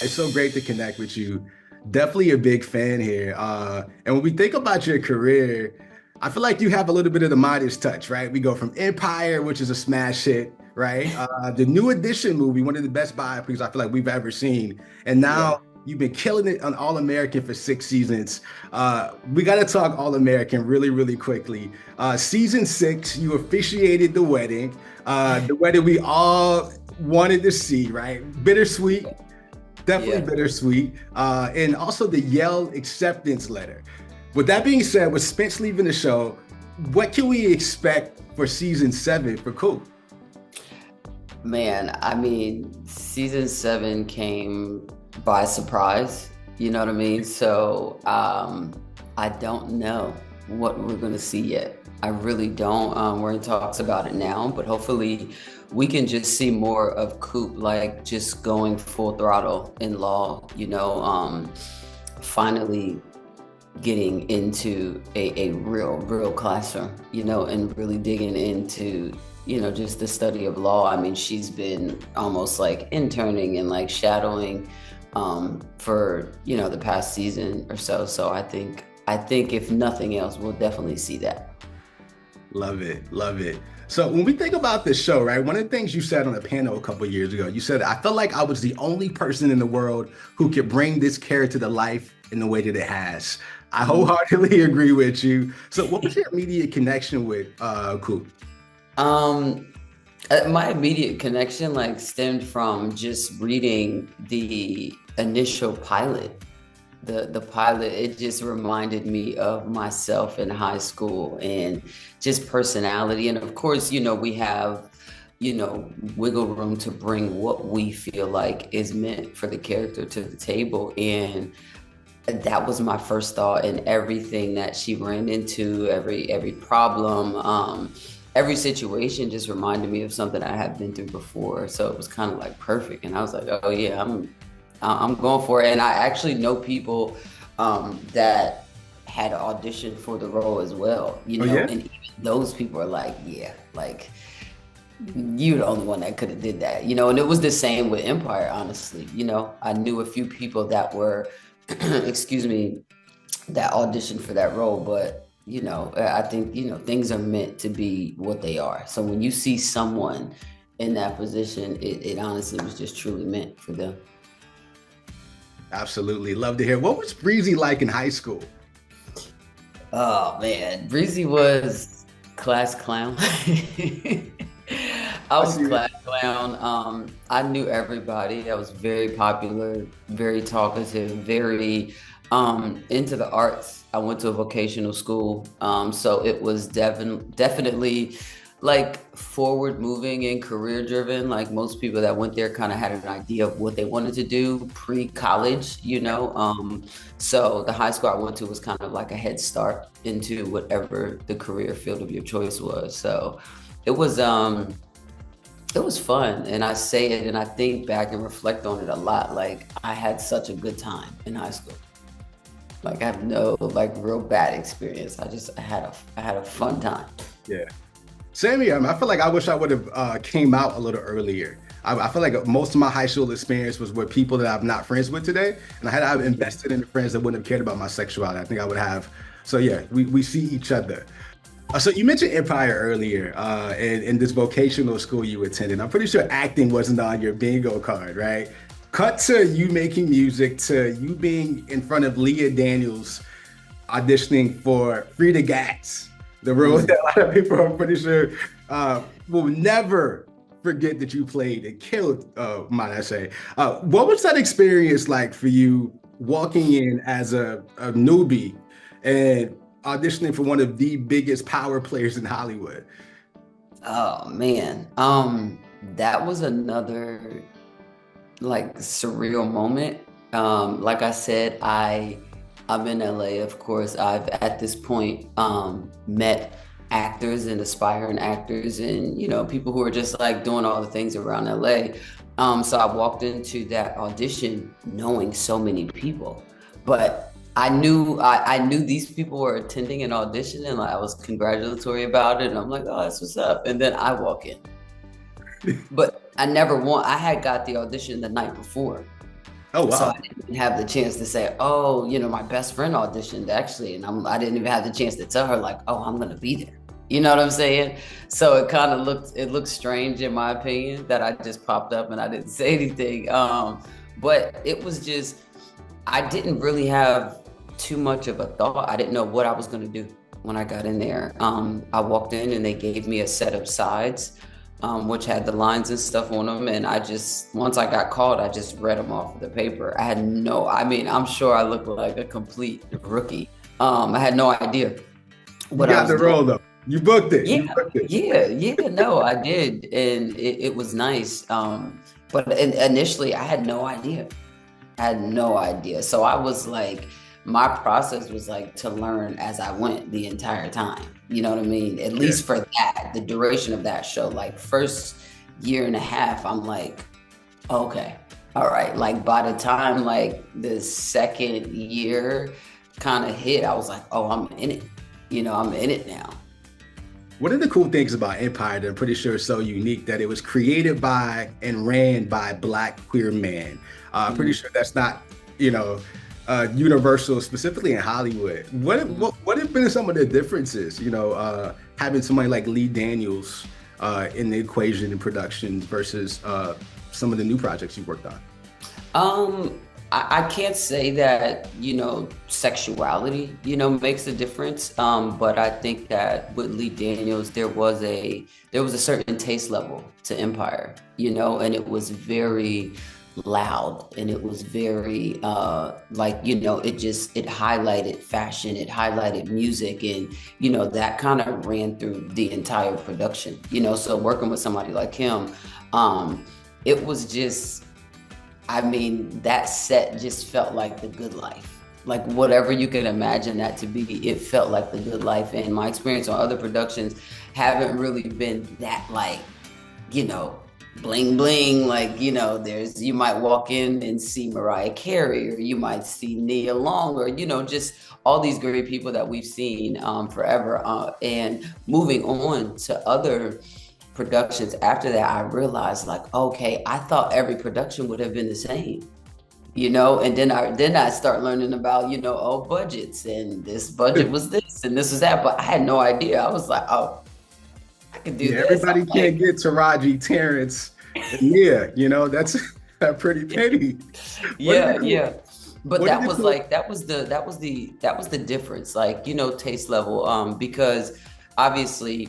It's so great to connect with you. Definitely a big fan here. And when we think about your career, I feel like you have a little bit of the Midas touch, right? We go from Empire, which is a smash hit, right? The New Edition movie, one of the best biopics I feel like we've ever seen. And Yeah. now you've been killing it on All American for 6 seasons. We got to talk All American really, really quickly. Season 6, you officiated the wedding we all wanted to see, right? Bittersweet. Definitely Yeah. bittersweet. And also the Yale acceptance letter. With that being said, with Spence leaving the show, what can we expect for season 7 for Cool? Man, I mean, season 7 came by surprise. You know what I mean? So, I don't know what we're gonna see yet. I really don't. We're in talks about it now, but hopefully we can just see more of Coop, like just going full throttle in law, finally getting into a real classroom, and really digging into, just the study of law. I mean, she's been almost like interning and like shadowing for, the past season or so. So I think if nothing else, we'll definitely see that. Love it. Love it. So when we think about this show, right, one of the things you said on a panel a couple of years ago, you said, I felt like I was the only person in the world who could bring this character to life in the way that it has. I wholeheartedly agree with you. So what was your immediate connection with Coop? Um, my immediate connection like stemmed from just reading the initial pilot. The pilot, it just reminded me of myself in high school and just personality. And of course, we have, wiggle room to bring what we feel like is meant for the character to the table. And that was my first thought, and everything that she ran into, every problem, every situation just reminded me of something I had been through before. So it was kind of like perfect. And I was like, oh yeah, I'm going for it. And I actually know people that had auditioned for the role as well, Oh yeah? and even those people are like, yeah, like you're the only one that could have did that, and it was the same with Empire, honestly. I knew a few people that were, excuse me, that auditioned for that role, but I think, things are meant to be what they are. So when you see someone in that position, it honestly was just truly meant for them. Absolutely. Love to hear. What was Breezy like in high school? Oh man, Breezy was class clown. I I was see it. class clown. I knew everybody. I was very popular, very talkative, very into the arts. I went to a vocational school, so it was definitely like forward moving and career driven. Like most people that went there kind of had an idea of what they wanted to do pre-college, so the high school I went to was kind of like a head start into whatever the career field of your choice was. So it was um it was fun, and I say it and I think back and reflect on it a lot. Like I had such a good time in high school. Like I have no like real bad experience. I had a fun time. Yeah. Same here. I mean, I feel like I wish I would have came out a little earlier. I feel like most of my high school experience was with people that I'm not friends with today, and I had to have invested in the friends that wouldn't have cared about my sexuality. I think I would have. So yeah, we see each other. So you mentioned Empire earlier, and this vocational school you attended. I'm pretty sure acting wasn't on your bingo card, right? Cut to you making music, to you being in front of Leah Daniels auditioning for Frida Gatz, the role Mm. that a lot of people, I'm pretty sure, will never forget that you played and killed, might I say. What was that experience like for you walking in as a newbie and auditioning for one of the biggest power players in Hollywood? Oh man. That was another like surreal moment. Like I said, I'm in LA, of course. I've at this point met actors and aspiring actors and people who are just like doing all the things around LA. So I walked into that audition knowing so many people, but I knew these people were attending an audition, and like I was congratulatory about it, and I'm like, oh, that's what's up. And then I walk in, but I never won. I had got the audition the night before, Oh So I wow. didn't even have the chance to say, oh, my best friend auditioned actually, and I didn't even have the chance to tell her like, oh, I'm gonna be there. You know what I'm saying? So it looked strange in my opinion that I just popped up and I didn't say anything. But it was just I didn't really have too much of a thought. I didn't know what I was gonna do when I got in there. I walked in and they gave me a set of sides, which had the lines and stuff on them. And once I got called, I just read them off of the paper. I mean, I'm sure I looked like a complete rookie. I had no idea You what I got was the doing. role though. You booked it. Yeah, You booked it. yeah, no, I did. And it was nice. But initially, I had no idea. I had no idea. So I was like, my process was like to learn as I went the entire time. You know what I mean? At Yeah. least for the duration of that show, like first year and a half, I'm like, okay, all right. Like by the time like the second year kind of hit, I was like, oh, I'm in it. I'm in it now. One of the cool things about Empire that I'm pretty sure is so unique that it was created by and ran by Black queer men. I'm pretty Mhm. sure that's not, you know, universal, specifically in Hollywood. What have been some of the differences, having somebody like Lee Daniels in the equation in productions versus some of the new projects you worked on? Um, I can't say that, sexuality, makes a difference. But I think that with Lee Daniels, there was a certain taste level to Empire, and it was very loud and it was very it highlighted fashion, it highlighted music, and that kind of ran through the entire production. So working with somebody like him, it was just, I mean, that set just felt like the good life. Like whatever you can imagine that to be, it felt like the good life. And my experience on other productions haven't really been that like, you know, bling bling. Like, you might walk in and see Mariah Carey, or you might see Nia Long, or, just all these great people that we've seen forever. And moving on to other productions after that, I realized like, okay, I thought every production would have been the same, and then I start learning about, budgets, and this budget was this and this was that, but I had no idea. I was like, oh, I could do Yeah, this. I'm everybody can't like, get Taraji, Terrence, and yeah, that's pretty petty. What did the yeah, cool? yeah. But What did that the was cool? like that was the difference, like, taste level, because obviously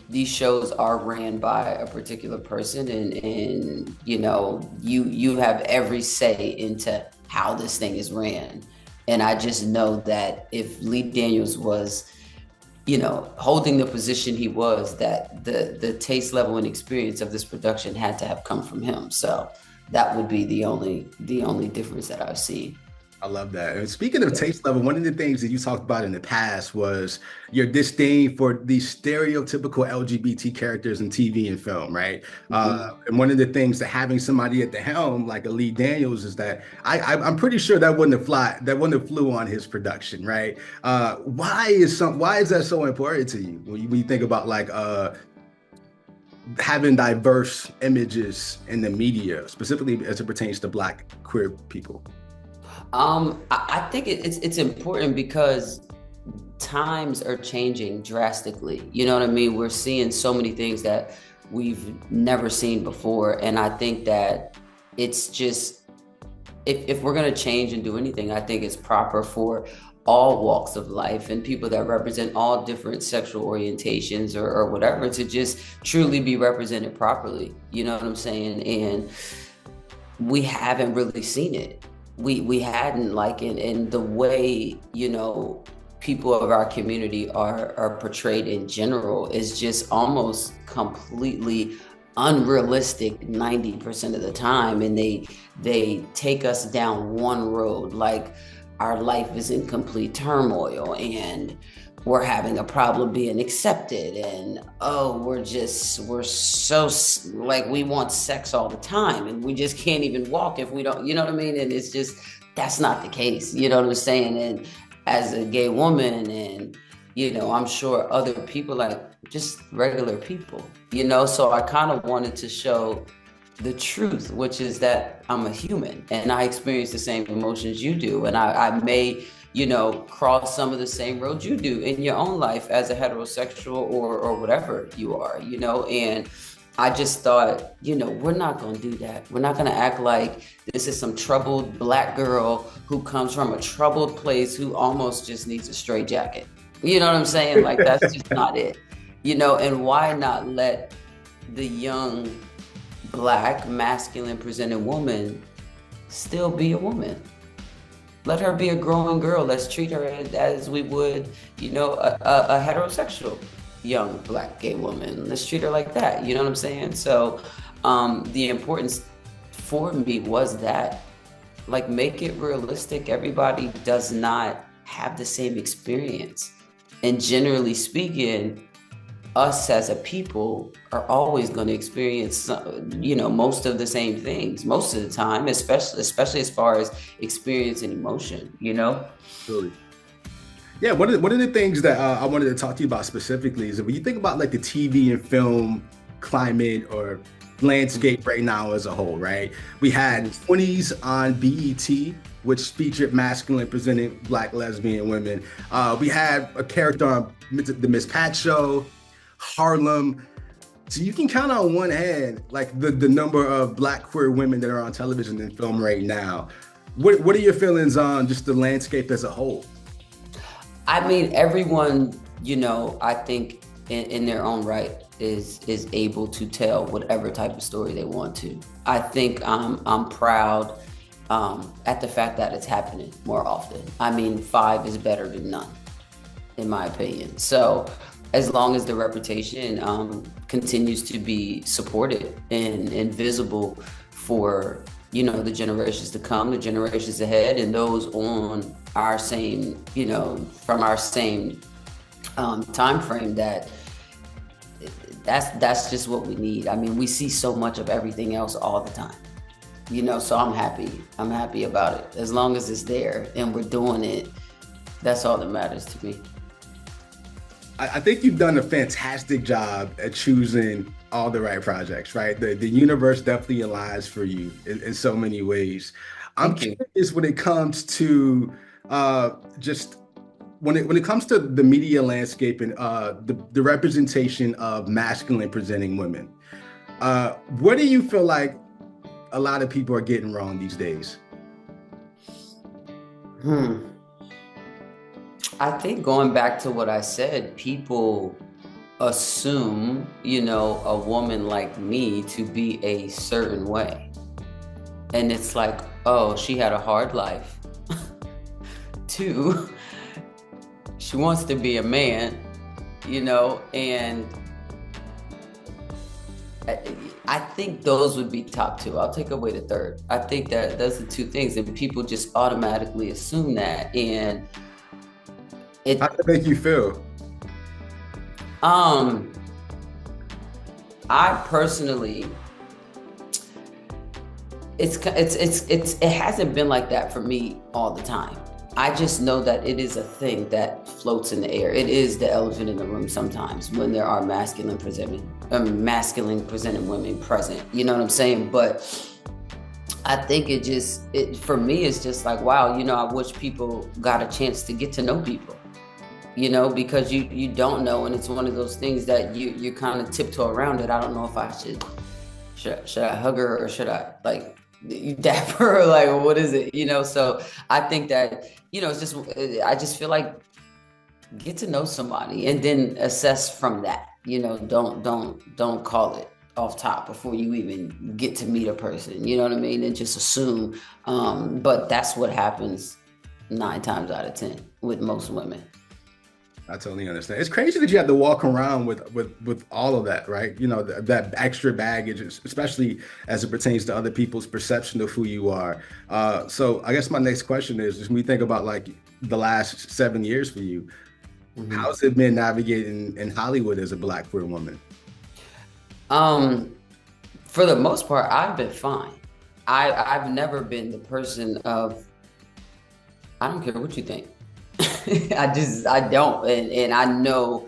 these shows are ran by a particular person, and you have every say into how this thing is ran. And I just know that if Lee Daniels was, holding the position he was, that the taste level and experience of this production had to have come from him. So that would be the only difference that I've seen. I love that. And speaking of taste level, one of the things that you talked about in the past was your disdain for these stereotypical LGBT characters in TV and film, right? Mhm. And one of the things that having somebody at the helm like a Lee Daniels is that I'm pretty sure that wouldn't have flew on his production, right? Why is that so important to you when you think about like having diverse images in the media, specifically as it pertains to Black queer people? I think it's important because times are changing drastically. You know what I mean? We're seeing so many things that we've never seen before. And I think that it's just, if we're going to change and do anything, I think it's proper for all walks of life and people that represent all different sexual orientations, or whatever, to just truly be represented properly. You know what I'm saying? And we haven't really seen it. We hadn't, like, in the way, people of our community are portrayed in general is just almost completely unrealistic 90% of the time. And they take us down one road, like our life is in complete turmoil and we're having a problem being accepted, and oh, we're so like, we want sex all the time and we just can't even walk if we don't, you know what I mean? And it's just, that's not the case, you know what I'm saying? And as a gay woman, and I'm sure other people, like just regular people, so I kind of wanted to show the truth, which is that I'm a human and I experience the same emotions you do. And I may, cross some of the same roads you do in your own life as a heterosexual or whatever you are, and I just thought, we're not going to do that. We're not going to act like this is some troubled Black girl who comes from a troubled place who almost just needs a straight jacket. You know what I'm saying? Like, that's just not it, and why not let the young Black masculine presenting woman still be a woman? Let her be a growing girl. Let's treat her as we would, a heterosexual young Black gay woman. Let's treat her like that. You know what I'm saying? So the importance for me was that, like, make it realistic. Everybody does not have the same experience. And generally speaking, us as a people are always going to experience, most of the same things most of the time, especially as far as experience and emotion, Really. Yeah, one of the things that I wanted to talk to you about specifically is that when you think about like the TV and film climate or landscape right now as a whole, right? We had 20s on BET, which featured masculine presenting Black lesbian women. We had a character on the Miss Pat Show, Harlem. So you can count on one hand like the number of Black queer women that are on television and film right now. What are your feelings on just the landscape as a whole? I mean, everyone, I think in their own right is able to tell whatever type of story they want to. I think I'm proud at the fact that it's happening more often. I mean, 5 is better than none, in my opinion. So as long as the reputation continues to be supported and visible for, the generations to come, the generations ahead, and those on our same, from our same time frame, that's just what we need. I mean, we see so much of everything else all the time, so I'm happy about it. As long as it's there and we're doing it, that's all that matters to me. I think you've done a fantastic job at choosing all the right projects, right? The universe definitely aligns for you in so many ways. I'm curious when it comes to just when it comes to the media landscape and the representation of masculine presenting women. What do you feel like a lot of people are getting wrong these days? I think going back to what I said, people assume, a woman like me to be a certain way. And it's like, oh, she had a hard life. 2, she wants to be a man, and I think those would be top 2. I'll take away the third. I think that those are 2 things, and people just automatically assume that. And how does it make you feel? I personally, it hasn't been like that for me all the time. I just know that it is a thing that floats in the air. It is the elephant in the room sometimes when there are masculine presenting women present. You know what I'm saying? But I think for me, it's just like, wow, I wish people got a chance to get to know people. Because you don't know, and it's one of those things that you kind of tiptoe around it. I don't know if I should I hug her or should I like dap her or like what is it? So I think that it's just I just feel like get to know somebody and then assess from that. Don't call it off top before you even get to meet a person. You know what I mean? And just assume. But that's what happens 9 times out of 10 with most women. I totally understand. It's crazy that you have to walk around with all of that, right? That extra baggage, especially as it pertains to other people's perception of who you are. So I guess my next question is when we think about like the last 7 years for you, how's it been navigating in Hollywood as a Black queer woman? For the most part, I've been fine. I've never been the person of, I don't care what you think. I don't. And I know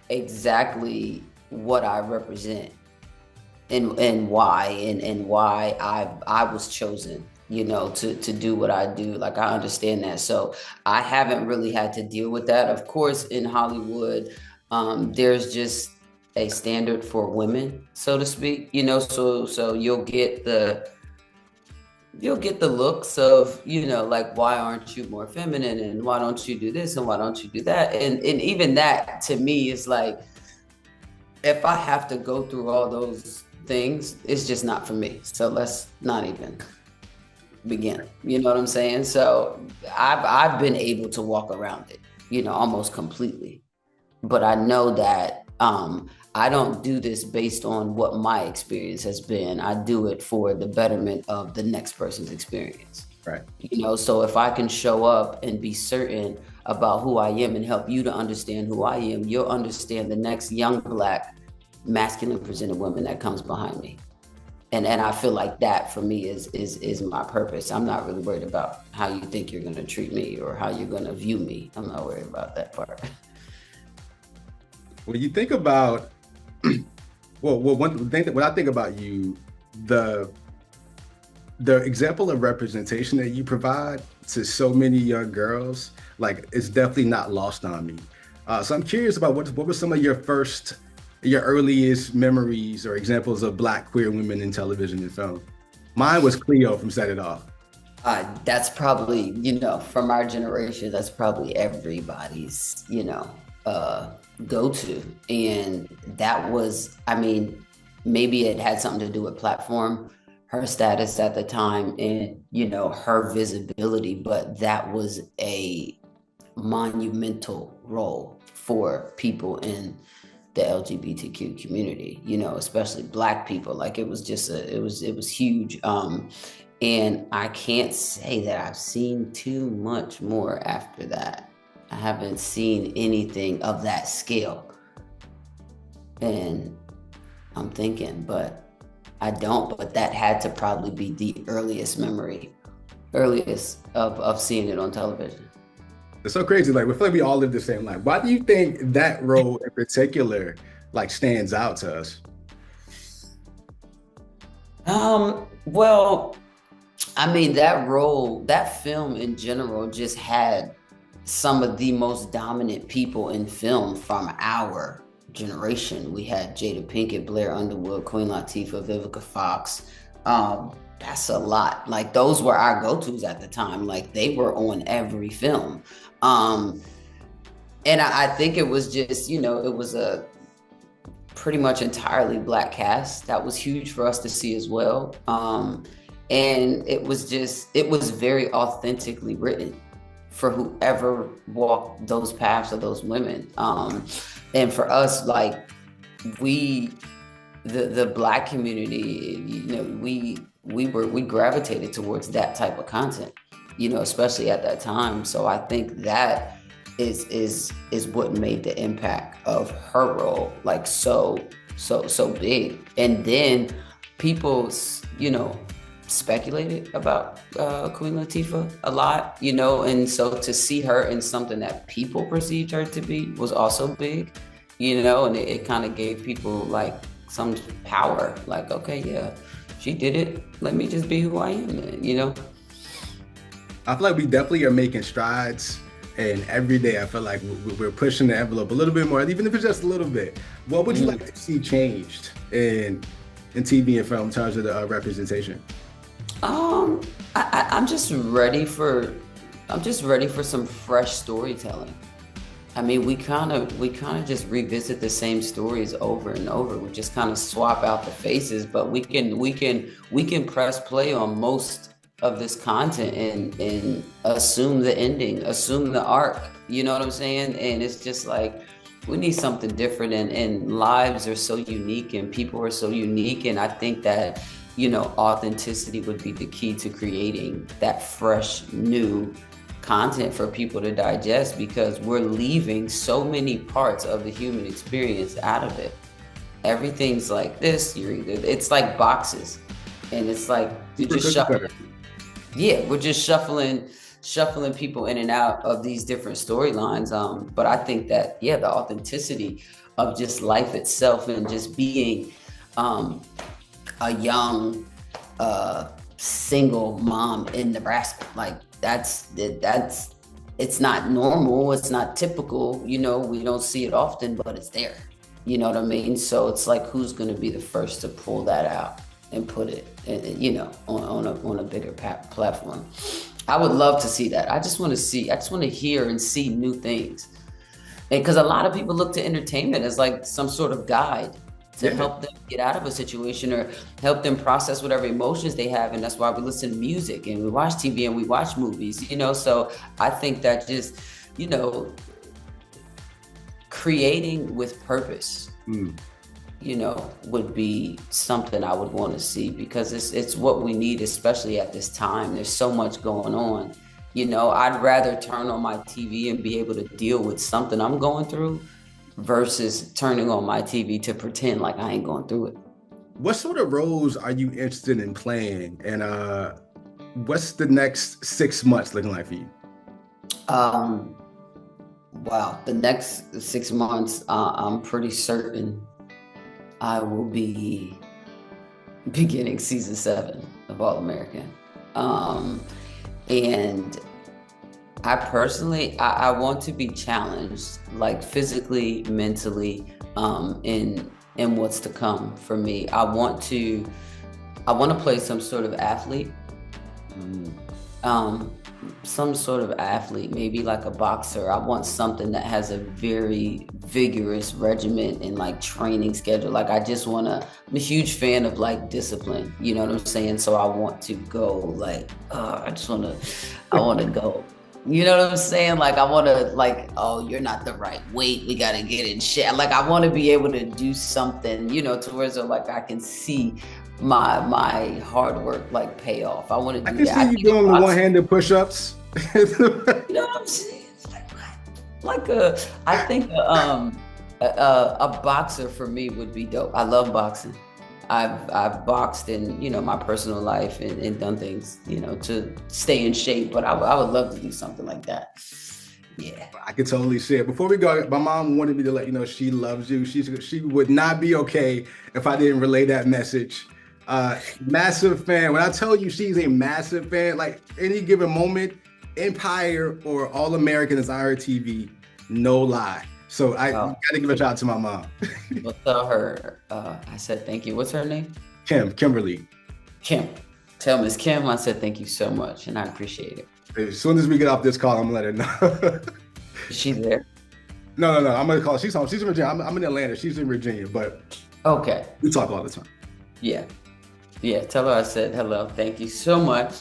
exactly what I represent. and why and why I was chosen, you know, to do what I do. Like I understand that. So I haven't really had to deal with that. Of course, in Hollywood, there's just a standard for women, so to speak, you know, so you'll get the looks of, you know, like, why aren't you more feminine, and why don't you do this, and why don't you do that, and even that to me is like, if I have to go through all those things, it's just not for me. So let's not even begin. You know what I'm saying? So I've been able to walk around it, you know, almost completely. But I know that I don't do this based on what my experience has been. I do it for the betterment of the next person's experience. Right. You know, so if I can show up and be certain about who I am and help you to understand who I am, you'll understand the next young Black masculine presented woman that comes behind me. And I feel like that for me is my purpose. I'm not really worried about how you think you're gonna treat me or how you're gonna view me. I'm not worried about that part. When you think about, well, one thing that when I think about you, the example of representation that you provide to so many young girls, like, it's definitely not lost on me. So I'm curious about what were some of your earliest memories or examples of Black queer women in television and film? Mine was Cleo from Set It Off. That's probably, you know, from our generation, that's probably everybody's, you know, go-to. And that was, I mean, maybe it had something to do with platform, her status at the time, and, you know, her visibility, but that was a monumental role for people in the LGBTQ community, you know, especially Black people. Like, it was just it was huge. And I can't say that I've seen too much more after that. I haven't seen anything of that scale. And I'm thinking, but I don't, but that had to probably be the earliest of seeing it on television. It's so crazy. Like, we feel like we all live the same life. Why do you think that role in particular, like, stands out to us? Well, I mean, that role, that film in general just had some of the most dominant people in film from our generation. We had Jada Pinkett, Blair Underwood, Queen Latifah, Vivica Fox. That's a lot. Like, those were our go-tos at the time. Like, they were on every film. And I think it was just, you know, it was a pretty much entirely Black cast. That was huge for us to see as well. And it was very authentically written for whoever walked those paths of those women. And for us, like, the Black community, you know, we gravitated towards that type of content, you know, especially at that time. So I think that is what made the impact of her role like so big. And then people, you know, speculated about Queen Latifah a lot, you know, and so to see her in something that people perceived her to be was also big, you know, and it kind of gave people like some power, like, okay, yeah, she did it, let me just be who I am, you know. I feel like we definitely are making strides, and every day I feel like we're pushing the envelope a little bit more, even if it's just a little bit. What would you like to see changed in TV and film in terms of the representation? I'm just ready for some fresh storytelling. I mean, we kind of just revisit the same stories over and over. We just kind of swap out the faces, but we can press play on most of this content and assume the ending, assume the arc. You know what I'm saying? And it's just like, we need something different, and lives are so unique and people are so unique. And I think that, you know, authenticity would be the key to creating that fresh, new content for people to digest, because we're leaving so many parts of the human experience out of it. Everything's like this, it's like boxes, and it's like you're just shuffling. Yeah, we're just shuffling people in and out of these different storylines. But I think that, yeah, the authenticity of just life itself and just being a young single mom in Nebraska. Like that's it's not normal, it's not typical, you know, we don't see it often, but it's there. You know what I mean? So it's like, who's going to be the first to pull that out and put it, you know, on a bigger platform? I would love to see that. I just want to hear and see new things. Because a lot of people look to entertainment as like some sort of guide to help them get out of a situation or help them process whatever emotions they have. And that's why we listen to music and we watch TV and we watch movies, you know? So I think that just, you know, creating with purpose, you know, would be something I would want to see, because it's what we need, especially at this time. There's so much going on. You know, I'd rather turn on my TV and be able to deal with something I'm going through versus turning on my TV to pretend like I ain't going through it. What sort of roles are you interested in playing? And what's the next 6 months looking like for you? Wow, the next 6 months, I'm pretty certain I will be beginning season 7 of All American. And I personally, I want to be challenged, like physically, mentally, in what's to come for me. I want to play some sort of athlete. Some sort of athlete, maybe like a boxer. I want something that has a very vigorous regimen and like training schedule. Like I'm a huge fan of like discipline, you know what I'm saying? So I want to go like, I want to go. You know what I'm saying? Like I want to like, oh, you're not the right weight. We got to get in shape. Like I want to be able to do something, you know, towards like I can see my hard work like pay off. I want to do that. I can see you doing the one-handed push-ups. You know what I'm saying? I think a boxer for me would be dope. I love boxing. I've boxed in, you know, my personal life and done things, you know, to stay in shape, but I would love to do something like that. Yeah. I can totally see it. Before we go, my mom wanted me to let you know she loves you. She would not be okay if I didn't relay that message. Massive fan. When I tell you she's a massive fan, like any given moment, Empire or All American is on her TV, no lie. So I gotta give a shout out to my mom. Well, tell her I said thank you. What's her name? Kimberly. Kim. Tell Miss Kim I said thank you so much, and I appreciate it. As soon as we get off this call, I'm gonna let her know. Is she there? No. I'm gonna call. She's home. She's in Virginia. I'm in Atlanta. She's in Virginia, but okay. We talk all the time. Yeah. Tell her I said hello. Thank you so much.